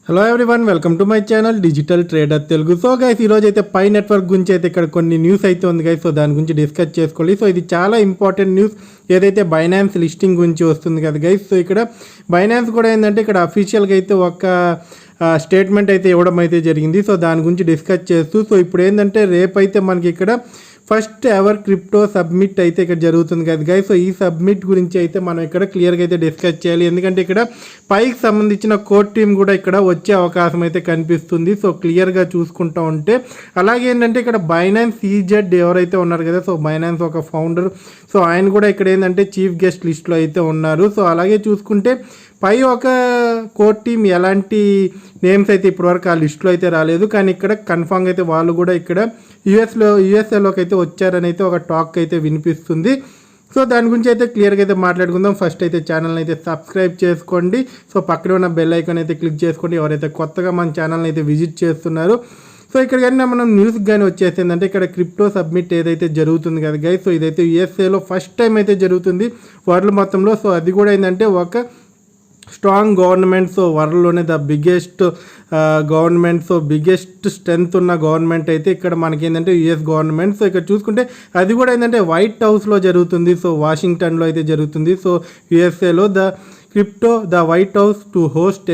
Hello everyone, welcome to my channel digital trader Telugu. So guys, ఈరోజు అయితే pi network గురించి అయితే ఇక్కడ కొన్ని న్యూస్ అయితే ఉంది గైస్. సో దాని గురించి డిస్కస్ చేసుకోవాలి. సో ఇది చాలా ఇంపార్టెంట్ న్యూస్, ఏదైతే బైనాన్స్ లిస్టింగ్ గురించి వస్తుంది కదా గైస్. సో ఇక్కడ బైనాన్స్ కూడా ఏంటంటే ఇక్కడ అఫీషియల్గా అయితే ఒక స్టేట్మెంట్ అయితే ఇవ్వడం అయితే జరిగింది. సో దాని గురించి డిస్కస్ చేస్తూ, సో ఇప్పుడు ఏంటంటే రేపైతే మనకి ఇక్కడ ఫస్ట్ ఎవర్ క్రిప్టో సబ్మిట్ అయితే ఇక్కడ జరుగుతుంది కదా గైస్. సో ఈ సబ్మిట్ గురించి అయితే మనం ఇక్కడ క్లియర్గా అయితే డిస్కస్ చేయాలి, ఎందుకంటే ఇక్కడ పైకి సంబంధించిన కోర్ టీమ్ కూడా ఇక్కడ వచ్చే అవకాశం అయితే కనిపిస్తుంది. సో క్లియర్గా చూసుకుంటూ ఉంటే అలాగే ఏంటంటే ఇక్కడ బైనాన్స్ ఈజెడ్ ఎవరైతే ఉన్నారు కదా, సో బైనాన్స్ ఒక ఫౌండర్, సో ఆయన కూడా ఇక్కడ ఏంటంటే చీఫ్ గెస్ట్ లిస్ట్లో అయితే ఉన్నారు. సో అలాగే చూసుకుంటే పై ఒక కోర్ టీమ్ ఎలాంటి నేమ్స్ అయితే ఇప్పటివరకు ఆ లిస్టులో అయితే రాలేదు, కానీ ఇక్కడ కన్ఫామ్గా అయితే వాళ్ళు కూడా ఇక్కడ యూఎస్ఏలోకి అయితే వచ్చారని అయితే ఒక టాక్ అయితే వినిపిస్తుంది. సో దాని గురించి అయితే క్లియర్గా అయితే మాట్లాడుకుందాం. ఫస్ట్ అయితే ఛానల్ని అయితే సబ్స్క్రైబ్ చేసుకోండి. సో పక్కన ఉన్న బెల్ ఐకాన్ అయితే క్లిక్ చేసుకోండి ఎవరైతే కొత్తగా మన ఛానల్ని అయితే విజిట్ చేస్తున్నారు. సో ఇక్కడ కానీ మనం న్యూస్ కానీ వచ్చేసిందంటే ఇక్కడ క్రిప్టో సబ్మిట్ ఏదైతే జరుగుతుంది కదా గైస్. సో ఇదైతే యూఎస్ఏలో ఫస్ట్ టైం అయితే జరుగుతుంది వరల్డ్ మొత్తంలో. సో అది కూడా ఏంటంటే ఒక స్ట్రాంగ్ గవర్నమెంట్, సో వరల్డ్లోనే the biggest government, so biggest strength ఉన్న గవర్నమెంట్ అయితే ఇక్కడ మనకి ఏంటంటే యుఎస్ గవర్నమెంట్. సో ఇక్కడ చూసుకుంటే అది కూడా ఏంటంటే వైట్ హౌస్లో జరుగుతుంది. సో వాషింగ్టన్లో అయితే జరుగుతుంది. సో యుఎస్ఏలో the white house to host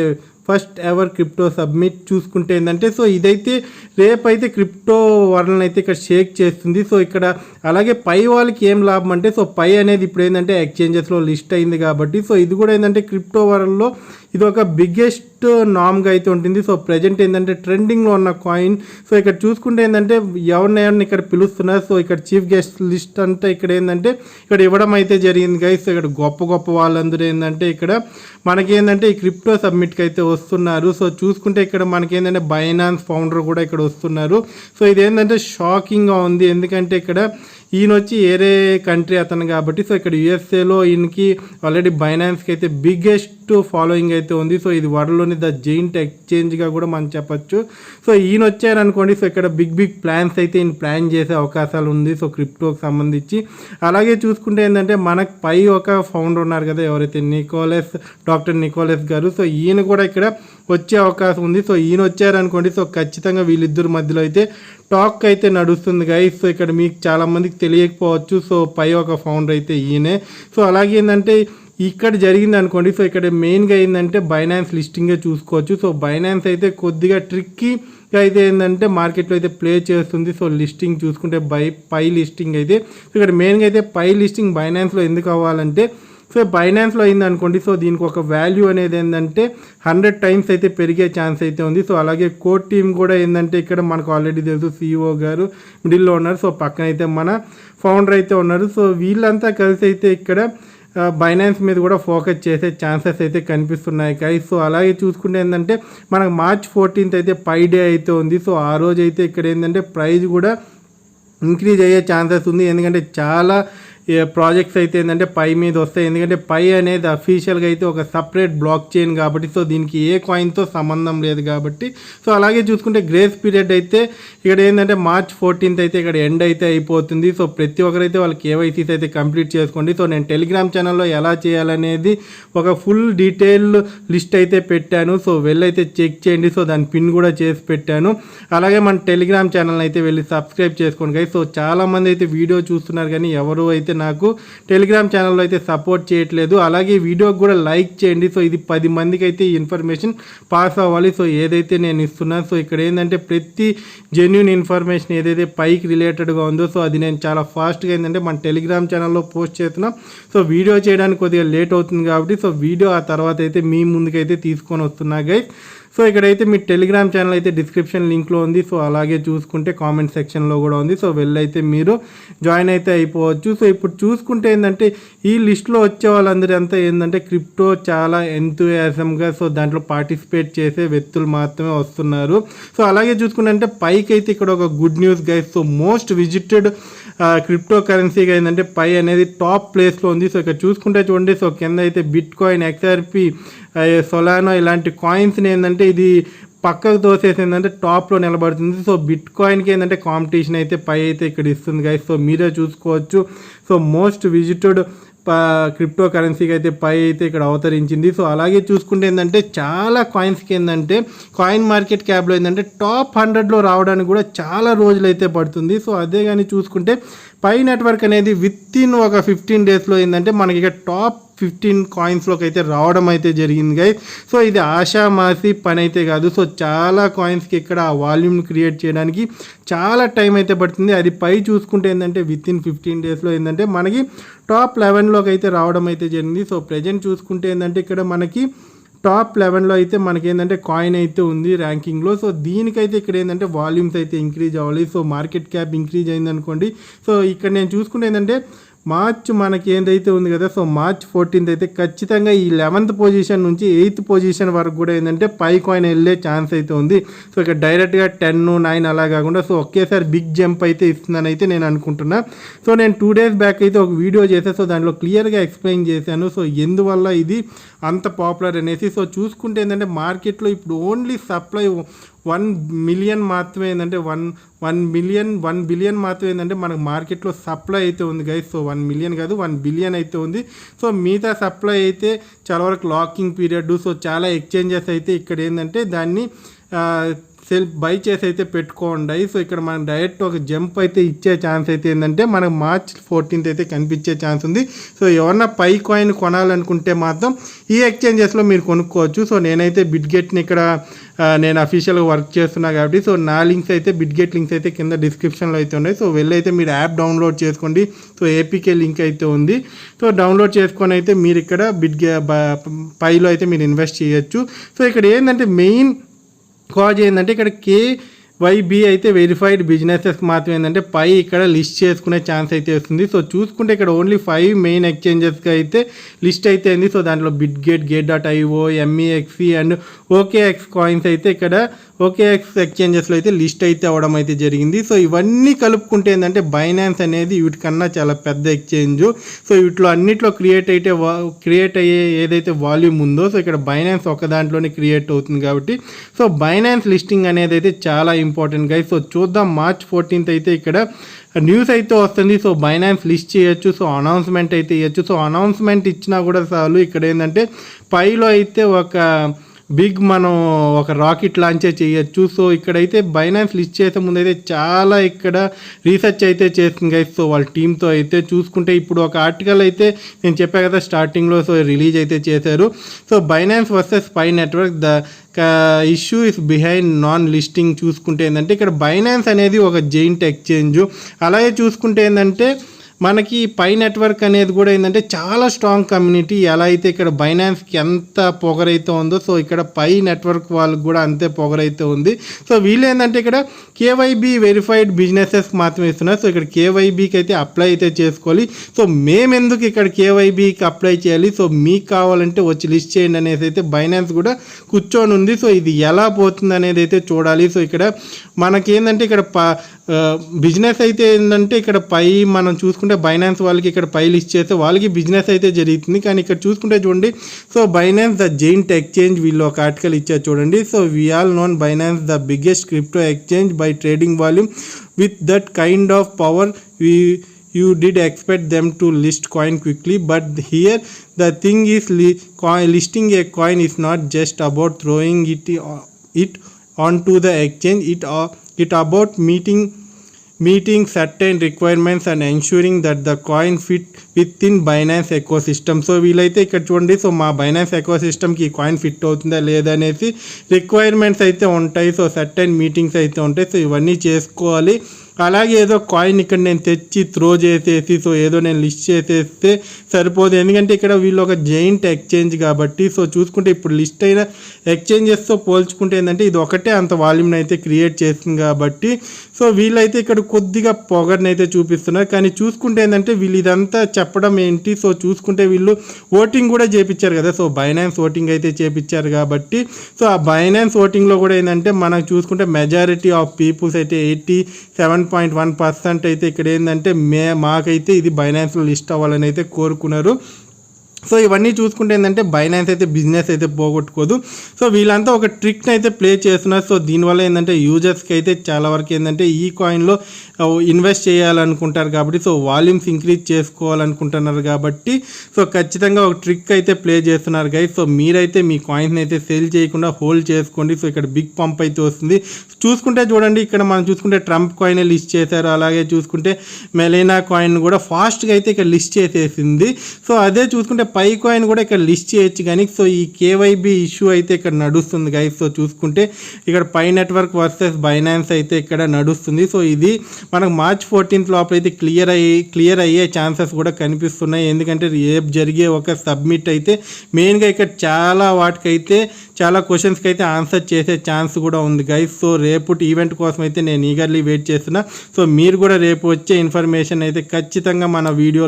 first ever crypto summit చూసుకుంటే ఏంటంటే సో ఇదైతే రేపైతే క్రిప్టో వరల్డ్ని అయితే ఇక్కడ షేక్ చేస్తుంది. సో ఇక్కడ అలాగే పై వాళ్ళకి ఏం లాభం అంటే సో పై అనేది ఇప్పుడు ఏంటంటే ఎక్స్చేంజెస్లో లిస్ట్ అయింది కాబట్టి సో ఇది కూడా ఏంటంటే క్రిప్టో వరల్డ్లో ఇది ఒక బిగ్గెస్ట్ నామ్గా అయితే ఉంటుంది. సో ప్రజెంట్ ఏంటంటే ట్రెండింగ్లో ఉన్న కాయిన్. సో ఇక్కడ చూసుకుంటే ఏంటంటే ఎవరిని ఇక్కడ పిలుస్తున్నారు. సో ఇక్కడ చీఫ్ గెస్ట్ లిస్ట్ అంటే ఇక్కడ ఏంటంటే ఇక్కడ ఇవ్వడం అయితే జరిగింది గైస్. సో ఇక్కడ గొప్ప వాళ్ళందరూ ఏంటంటే ఇక్కడ మనకి ఏంటంటే ఈ క్రిప్టో సబ్మిట్కి అయితే వస్తున్నారు. సో చూసుకుంటే ఇక్కడ మనకి ఏంటంటే బైనాన్స్ ఫౌండర్ కూడా ఇక్కడ వస్తున్నారు. సో ఇదేంటంటే షాకింగ్గా ఉంది, ఎందుకంటే ఇక్కడ ఈయన వచ్చి ఏరే కంట్రీ అతను కాబట్టి సో ఇక్కడ యూఎస్ఏలో ఈయనకి ఆల్రెడీ బైనాన్స్కి అయితే బిగ్గెస్ట్ ఫాలోయింగ్ అయితే ఉంది. సో ఇది వరల్డ్లోని ద జెయింట్ ఎక్స్చేంజ్గా కూడా మనం చెప్పచ్చు. సో ఈయన వచ్చారనుకోండి, సో ఇక్కడ బిగ్ ప్లాన్స్ అయితే ఈయన ప్లాన్ చేసే అవకాశాలు ఉంది. సో క్రిప్టోకి సంబంధించి అలాగే చూసుకుంటే ఏంటంటే మనకు పై ఒక ఫౌండర్ ఉన్నారు కదా ఎవరైతే డాక్టర్ నికోలస్ గారు. సో ఈయన కూడా ఇక్కడ వచ్చే అవకాశం ఉంది. సో ఈయన వచ్చారనుకోండి, సో ఖచ్చితంగా వీళ్ళిద్దరి మధ్యలో అయితే టాక్ అయితే నడుస్తుంది గైస్. సో ఇక్కడ మీకు చాలామందికి తెలియకపోవచ్చు. సో పై ఒక ఫౌండర్ అయితే ఈయనే. సో అలాగే ఏంటంటే ఇక్కడ జరిగింది అనుకోండి, సో ఇక్కడ మెయిన్గా ఏంటంటే బైనాన్స్ లిస్టింగే చూసుకోవచ్చు. సో బైనాన్స్ అయితే కొద్దిగా ట్రిక్కీగా అయితే ఏంటంటే మార్కెట్లో అయితే ప్లే చేస్తుంది. సో లిస్టింగ్ చూసుకుంటే పై లిస్టింగ్ అయితే ఇక్కడ మెయిన్గా అయితే పై లిస్టింగ్ బైనాన్స్లో ఎందుకు అవ్వాలంటే సో బైనాన్స్లో అయింది అనుకోండి, సో దీనికి ఒక వాల్యూ అనేది ఏంటంటే 100 టైమ్స్ అయితే పెరిగే ఛాన్స్ అయితే ఉంది. సో అలాగే కోర్ టీమ్ కూడా ఏంటంటే ఇక్కడ మనకు ఆల్రెడీ తెలుసు సిఇఓ గారు మిడిల్లో ఉన్నారు. సో పక్కన అయితే మన ఫౌండర్ అయితే ఉన్నారు. సో వీళ్ళంతా కలిసి అయితే ఇక్కడ బైనాన్స్ మీద కూడా ఫోకస్ చేసే ఛాన్సెస్ అయితే కనిపిస్తున్నాయి గైస్. సో అలాగే చూసుకుంటే ఏంటంటే మనకు March 14th అయితే పై డే అయితే ఉంది. సో ఆ రోజు అయితే ఇక్కడ ఏంటంటే ప్రైస్ కూడా ఇంక్రీజ్ అయ్యే ఛాన్సెస్ ఉంది, ఎందుకంటే చాలా ప్రాజెక్ట్స్ అయితే ఏంటంటే పై మీద వస్తాయి. ఎందుకంటే పై అనేది అఫీషియల్గా అయితే ఒక సపరేట్ బ్లాక్ చైన్ కాబట్టి సో దీనికి ఏ కాయిన్తో సంబంధం లేదు కాబట్టి. సో అలాగే చూసుకుంటే గ్రేస్ పీరియడ్ అయితే ఇక్కడ ఏంటంటే March 14th అయితే ఇక్కడ ఎండ్ అయితే అయిపోతుంది. సో ప్రతి ఒక్కరైతే వాళ్ళ కేవైసీస్ అయితే కంప్లీట్ చేసుకోండి. సో నేను టెలిగ్రామ్ ఛానల్లో ఎలా చేయాలనేది ఒక ఫుల్ డీటెయిల్ లిస్ట్ అయితే పెట్టాను. సో వెళ్ళైతే చెక్ చేయండి. సో దాని పిన్ కూడా చేసి పెట్టాను. అలాగే మన టెలిగ్రామ్ ఛానల్ అయితే వెళ్ళి సబ్స్క్రైబ్ చేసుకోండి గైస్. సో చాలామంది అయితే వీడియో చూస్తున్నారు కానీ ఎవరు అయితే నాకు టెలిగ్రామ్ ఛానల్లో అయితే సపోర్ట్ చేయట్లేదు. అలాగే వీడియోకి కూడా లైక్ చేయండి. సో ఇది 10 మందికి అయితే ఈ ఇన్ఫర్మేషన్ పాస్ అవ్వాలి. సో ఏదైతే నేను ఇస్తున్నాను, సో ఇక్కడ ఏంటంటే ప్రతి జెన్యూన్ ఇన్ఫర్మేషన్ ఏదైతే పైకి రిలేటెడ్గా ఉందో సో అది నేను చాలా ఫాస్ట్గా ఏంటంటే మన టెలిగ్రామ్ ఛానల్లో పోస్ట్ చేస్తున్నాం. సో వీడియో చేయడానికి కొద్దిగా లేట్ అవుతుంది కాబట్టి సో వీడియో ఆ తర్వాత అయితే మీ ముందుకైతే తీసుకొని వస్తున్నా గైస్. సో ఇక్కడైతే మీ టెలిగ్రామ్ ఛానల్ అయితే డిస్క్రిప్షన్ లింక్లో ఉంది. సో అలాగే చూసుకుంటే కామెంట్ సెక్షన్లో కూడా ఉంది. సో వెళ్ళైతే మీరు జాయిన్ అయితే అయిపోవచ్చు. సో ఇప్పుడు చూసుకుంటే ఏంటంటే ఈ లిస్ట్లో వచ్చే వాళ్ళందరూ అంతా ఏంటంటే క్రిప్టో చాలా ఎంతూయాజంగా సో దాంట్లో పార్టిసిపేట్ చేసే వ్యక్తులు మాత్రమే వస్తున్నారు. సో అలాగే చూసుకుంటే అంటే పైకి అయితే ఇక్కడ ఒక good news guys. So most visited crypto కరెన్సీగా ఏంటంటే పై అనేది టాప్ ప్లేస్లో ఉంది. సో ఇక్కడ చూసుకుంటే చూడండి, సో కింద అయితే బిట్ కాయిన్, XRP, సొలానో ఇలాంటి కాయిన్స్ని ఏంటంటే ఇది పక్కకు తోసేసి ఏంటంటే టాప్లో నిలబడుతుంది. సో బిట్ కాయిన్కి ఏంటంటే కాంపిటీషన్ అయితే పై అయితే ఇక్కడ ఇస్తుంది గైస్. సో మీరే చూసుకోవచ్చు. సో మోస్ట్ విజిటెడ్ క్రిప్టో కరెన్సీకి అయితే పై అయితే ఇక్కడ అవతరించింది. సో అలాగే చూసుకుంటే ఏంటంటే చాలా కాయిన్స్కి ఏంటంటే కాయిన్ మార్కెట్ క్యాప్లో ఏంటంటే టాప్ 100లో రావడానికి కూడా చాలా రోజులు అయితే పడుతుంది. సో అదే కానీ చూసుకుంటే పై నెట్వర్క్ అనేది విత్ ఇన్ ఒక 15 డేస్లో ఏంటంటే మనకి ఇక టాప్ 15 కాయిన్స్లోకి అయితే రావడం అయితే జరిగింది గైస్. సో ఇది ఆషామాసి పని అయితే కాదు. సో చాలా కాయిన్స్కి ఇక్కడ ఆ వాల్యూమ్ క్రియేట్ చేయడానికి చాలా టైం అయితే పడుతుంది. అది పై చూసుకుంటే ఏంటంటే విత్ ఇన్ 15 డేస్లో ఏంటంటే మనకి టాప్ 11లోకి అయితే రావడం అయితే జరిగింది. సో ప్రజెంట్ చూసుకుంటే ఏంటంటే ఇక్కడ మనకి టాప్ 11లో అయితే మనకి ఏంటంటే కాయిన్ అయితే ఉంది ర్యాంకింగ్లో. సో దీనికైతే ఇక్కడ ఏంటంటే వాల్యూమ్స్ అయితే ఇంక్రీజ్ అవ్వాలి. సో మార్కెట్ క్యాప్ ఇంక్రీజ్ అయింది అనుకోండి. సో ఇక్కడ నేను చూసుకుంటే ఏంటంటే మార్చ్ మనకి ఏదైతే ఉంది కదా, సో March 14th అయితే ఖచ్చితంగా ఈ 11th పొజిషన్ నుంచి 8th పొజిషన్ వరకు కూడా ఏంటంటే పై కాయిన్ వెళ్ళే ఛాన్స్ అయితే ఉంది. సో ఇక్కడ డైరెక్ట్గా 10, 9 అలా కాకుండా సో ఒకేసారి బిగ్ జంప్ అయితే ఇస్తుందని అయితే నేను అనుకుంటున్నా. సో నేను 2 days బ్యాక్ అయితే ఒక వీడియో చేశాను. సో దాంట్లో క్లియర్గా ఎక్స్ప్లెయిన్ చేశాను సో ఎందువల్ల ఇది అంత పాపులర్ అనేసి. సో చూసుకుంటే ఏంటంటే మార్కెట్లో ఇప్పుడు ఓన్లీ సప్లై 1 million మాత్రమే ఏంటంటే 1 billion మాత్రమే ఏంటంటే మనకు మార్కెట్లో సప్లై అయితే ఉంది గైస్. సో 1 million కాదు 1 billion అయితే ఉంది. సో మిగతా సప్లై అయితే చాలా వరకు లాకింగ్ పీరియడ్. సో చాలా ఎక్స్చేంజెస్ అయితే ఇక్కడ ఏంటంటే దాన్ని బై చేసి అయితే పెట్టుకోండి. సో ఇక్కడ మనం డైరెక్ట్ ఒక జంప్ అయితే ఇచ్చే ఛాన్స్ అయితే ఏంటంటే మనకు March 14th అయితే కనిపించే ఛాన్స్ ఉంది. సో ఎవరన్నా పై కాయిన్ కొనాలనుకుంటే మాత్రం ఈ ఎక్స్చేంజెస్లో మీరు కొనుక్కోవచ్చు. సో నేనైతే బిట్గెట్ని ఇక్కడ నేను అఫీషియల్గా వర్క్ చేస్తున్నా కాబట్టి సో నా లింక్స్ అయితే బిట్గెట్ లింక్స్ అయితే కింద డిస్క్రిప్షన్లో అయితే ఉన్నాయి. సో వెళ్ళైతే మీరు యాప్ డౌన్లోడ్ చేసుకోండి. సో ఏపీకే లింక్ అయితే ఉంది. సో డౌన్లోడ్ చేసుకొని అయితే మీరు ఇక్కడ పైలో అయితే మీరు ఇన్వెస్ట్ చేయొచ్చు. సో ఇక్కడ ఏంటంటే మెయిన్ కాజ్ ఏంటంటే ఇక్కడ KYB అయితే వెరిఫైడ్ బిజినెసెస్ మాత్రం ఏంటంటే పై ఇక్కడ లిస్ట్ చేసుకునే ఛాన్స్ అయితే వస్తుంది. సో చూసుకుంటే ఇక్కడ ఓన్లీ 5 మెయిన్ ఎక్స్చేంజెస్కి అయితే లిస్ట్ అయితే ఉంది. సో దాంట్లో Bitget, Gate.io, MEXC and OKX coins అయితే ఇక్కడ OKX ఎక్స్చేంజెస్లో అయితే లిస్ట్ అయితే అవ్వడం అయితే జరిగింది. సో ఇవన్నీ కలుపుకుంటే ఏంటంటే బైనాన్స్ అనేది వీటికన్నా చాలా పెద్ద ఎక్స్చేంజ్. సో వీటిలో అన్నిట్లో క్రియేట్ అయ్యే ఏదైతే వాల్యూమ్ ఉందో సో ఇక్కడ బైనాన్స్ ఒక దాంట్లోనే క్రియేట్ అవుతుంది కాబట్టి సో బైనాన్స్ లిస్టింగ్ అనేది అయితే చాలా ఇంపార్టెంట్ గైస్. సో చూద్దాం March 14th అయితే ఇక్కడ న్యూస్ అయితే వస్తుంది. సో బైనాన్స్ లిస్ట్ చేయొచ్చు. సో అనౌన్స్మెంట్ అయితే ఇవ్వచ్చు. సో అనౌన్స్మెంట్ ఇచ్చినా కూడా చాలు. ఇక్కడ ఏంటంటే పైలో అయితే మనం ఒక రాకెట్ లాంచే చేయొచ్చు. సో ఇక్కడైతే బైనాన్స్ లిస్ట్ చేసే ముందు అయితే చాలా ఇక్కడ రీసెర్చ్ అయితే చేస్తుంది గైస్. సో వాళ్ళ టీంతో అయితే చూసుకుంటే ఇప్పుడు ఒక ఆర్టికల్ అయితే నేను చెప్పా కదా స్టార్టింగ్లో సో రిలీజ్ అయితే చేశారు. So Binance versus Pi network the issue is behind non listing. చూసుకుంటే ఏంటంటే ఇక్కడ బైనాన్స్ అనేది ఒక జైంట్ ఎక్స్చేంజ్. అలాగే చూసుకుంటే ఏంటంటే మనకి పై నెట్వర్క్ అనేది కూడా ఏంటంటే చాలా స్ట్రాంగ్ కమ్యూనిటీ. ఎలా అయితే ఇక్కడ బైనాన్స్కి ఎంత పొగరైతే ఉందో సో ఇక్కడ పై నెట్వర్క్ వాళ్ళకి కూడా అంతే పొగరైతే ఉంది. సో వీళ్ళు ఏంటంటే ఇక్కడ KYB వెరిఫైడ్ బిజినెసెస్ మాత్రమే ఇస్తున్నారు. సో ఇక్కడ KYBకి అయితే అప్లై అయితే చేసుకోవాలి. సో మేమెందుకు ఇక్కడ KYBకి అప్లై చేయాలి, సో మీకు కావాలంటే వచ్చి లిస్ట్ చేయండి అనేసి అయితే బైనాన్స్ కూడా కూర్చొని ఉంది. సో ఇది ఎలా పోతుంది అనేది అయితే చూడాలి. సో ఇక్కడ మనకేంటంటే ఇక్కడ బిజినెస్ అయితే ఏంటంటే ఇక్కడ పై మనం చూసుకుంటే బైనాన్స్ వాళ్ళకి ఇక్కడ పై లిస్ట్ చేస్తే వాళ్ళకి బిజినెస్ అయితే జరుగుతుంది. కానీ ఇక్కడ చూసుకుంటే చూడండి so Binance the giant exchange వీళ్ళు ఒక ఆర్టికల్ ఇచ్చారు చూడండి. So we all known Binance the biggest crypto exchange by trading volume with that kind of power you did expect them to list coin quickly, but here the thing is listing a coin is not just about throwing it onto the exchange. It about meeting certain requirements and ensuring that the coin fit within Binance ecosystem. So వీళ్ళైతే ఇక్కడ చూడండి so మా Binance ఎకోసిస్టమ్కి coin fit అవుతుందా లేదా అనేసి requirements అయితే ఉంటాయి. So certain meetings అయితే ఉంటాయి. సో ఇవన్నీ చేసుకోవాలి. అలాగే ఏదో కాయిన్ ఇక్కడ నేను తెచ్చి త్రో చేసేసి సో ఏదో నేను లిస్ట్ చేసేస్తే సరిపోదు. ఎందుకంటే ఇక్కడ వీళ్ళు ఒక జైంట్ ఎక్స్చేంజ్ కాబట్టి. సో చూసుకుంటే ఇప్పుడు లిస్ట్ అయిన ఎక్స్చేంజెస్తో పోల్చుకుంటే ఏంటంటే ఇది ఒకటే అంత వాల్యూమ్ని అయితే క్రియేట్ చేస్తుంది కాబట్టి సో వీళ్ళైతే ఇక్కడ కొద్దిగా పొగర్ని అయితే చూపిస్తున్నారు. కానీ చూసుకుంటే ఏంటంటే వీళ్ళు ఇదంతా చెప్పడం ఏంటి, సో చూసుకుంటే వీళ్ళు ఓటింగ్ కూడా చేయించారు కదా. సో బైనాన్స్ ఓటింగ్ అయితే చేయించారు కాబట్టి సో ఆ బైనాన్స్ ఓటింగ్లో కూడా ఏంటంటే మనకు చూసుకుంటే మెజారిటీ ఆఫ్ పీపుల్స్ అయితే 87.1% అయితే ఇక్కడ ఏంటంటే మాకైతే ఇది బైనాన్స్లో లిస్ట్ అవ్వాలని అయితే కోరుకున్నారు. సో ఇవన్నీ చూసుకుంటే ఏంటంటే బైనాన్స్ అయితే బిజినెస్ అయితే పోగొట్టుకోదు. సో వీళ్ళంతా ఒక ట్రిక్ని అయితే ప్లే చేస్తున్నారు. సో దీనివల్ల ఏంటంటే యూజర్స్కి అయితే చాలా వరకు ఏంటంటే ఈ కాయిన్లో ఇన్వెస్ట్ చేయాలనుకుంటారు కాబట్టి, సో వాల్యూమ్స్ ఇంక్రీజ్ చేసుకోవాలనుకుంటున్నారు కాబట్టి సో ఖచ్చితంగా ఒక ట్రిక్ అయితే ప్లే చేస్తున్నారు గైస్. సో మీరైతే మీ కాయిన్స్ అయితే సేల్ చేయకుండా హోల్డ్ చేసుకోండి. సో ఇక్కడ బిగ్ పంప్ అయితే వస్తుంది. చూసుకుంటే చూడండి, ఇక్కడ మనం చూసుకుంటే ట్రంప్ కాయిన్ లిస్ట్ చేశారు. అలాగే చూసుకుంటే మెలీనా కాయిన్ కూడా ఫాస్ట్గా అయితే ఇక్కడ లిస్ట్ చేసేసింది. సో అదే చూసుకుంటే పై కాయిన్ కూడా ఇక్కడ లిస్ట్ చేయొచ్చు కానీ సో ఈ కేవైబీ ఇష్యూ అయితే ఇక్కడ నడుస్తుంది గైస్. సో చూసుకుంటే ఇక్కడ పై నెట్వర్క్ వర్సెస్ బైనాన్స్ అయితే ఇక్కడ నడుస్తుంది. సో ఇది మనకు March 14 లోపల అయితే క్లియర్ అయ్యే ఛాన్సెస్ కూడా కనిపిస్తున్నాయి. ఎందుకంటే రేపు జరిగే ఒక సబ్మిట్ అయితే మెయిన్గా ఇక్కడ చాలా వాటికైతే చాలా క్వశ్చన్స్కి అయితే ఆన్సర్ చేసే ఛాన్స్ కూడా ఉంది గైస్. సో రేపు ఈవెంట్ కోసం అయితే నేను ఈగర్లీ వెయిట్ చేస్తున్నా. సో మీరు కూడా రేపు వచ్చే ఇన్ఫర్మేషన్ అయితే ఖచ్చితంగా మన వీడియో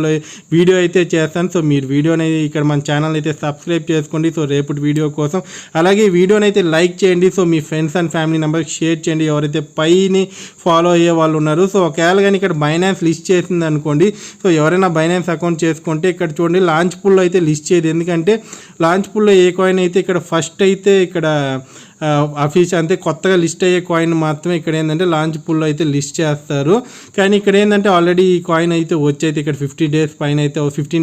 అయితే చేస్తాను. సో మీరు వీడియోని ఇక్కడ మన ఛానల్ అయితే సబ్స్క్రైబ్ చేసుకోండి. సో రేపు వీడియో కోసం అలాగే వీడియోని అయితే లైక్ చేయండి. సో మీ ఫ్రెండ్స్ అండ్ ఫ్యామిలీ మెంబర్కి షేర్ చేయండి ఎవరైతే పైని ఫాలో అయ్యే వాళ్ళు ఉన్నారు. సో ఒకవేళ కానీ ఇక్కడ బైనాన్స్ లిస్ట్ చేసింది అనుకోండి, సో ఎవరైనా బైనాన్స్ అకౌంట్ చేసుకుంటే ఇక్కడ చూడండి లాంచ్ పూల్లో అయితే లిస్ట్ చేయదు. ఎందుకంటే లాంచ్ పూల్లో ఏ కాయిన్ అయితే ఇక్కడ ఫస్ట్ అయితే ఇక్కడ అంటే కొత్తగా లిస్ట్ అయ్యే కాయిన్ మాత్రమే ఇక్కడ ఏంటంటే లాంచ్ పూల్లో అయితే లిస్ట్ చేస్తారు. కానీ ఇక్కడ ఏంటంటే ఆల్రెడీ ఈ కాయిన్ అయితే వచ్చైతే ఇక్కడ 15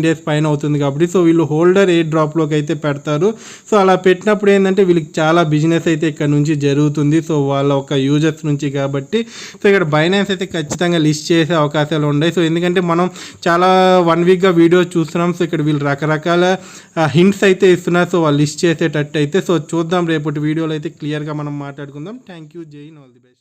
డేస్ పైన అవుతుంది కాబట్టి సో వీళ్ళు హోల్డర్ ఎయిర్ డ్రాప్లోకి అయితే పెడతారు. సో అలా పెట్టినప్పుడు ఏంటంటే వీళ్ళకి చాలా బిజినెస్ అయితే ఇక్కడ నుంచి జరుగుతుంది. సో వాళ్ళ ఒక యూజర్స్ నుంచి కాబట్టి సో ఇక్కడ బైనాన్స్ అయితే ఖచ్చితంగా లిస్ట్ చేసే అవకాశాలు ఉన్నాయి. సో ఎందుకంటే మనం చాలా 1 వీక్గా వీడియోస్ చూస్తున్నాం. సో ఇక్కడ వీళ్ళు రకరకాల హింట్స్ అయితే ఇస్తున్నారు. సో వాళ్ళు లిస్ట్ చేసేటట్టు అయితే సో చూద్దాం రేపటి వీడియోలో అయితే క్లియర్గా మనం మాట్లాడుకుందాం. Thank you. జై హింద్. All the best.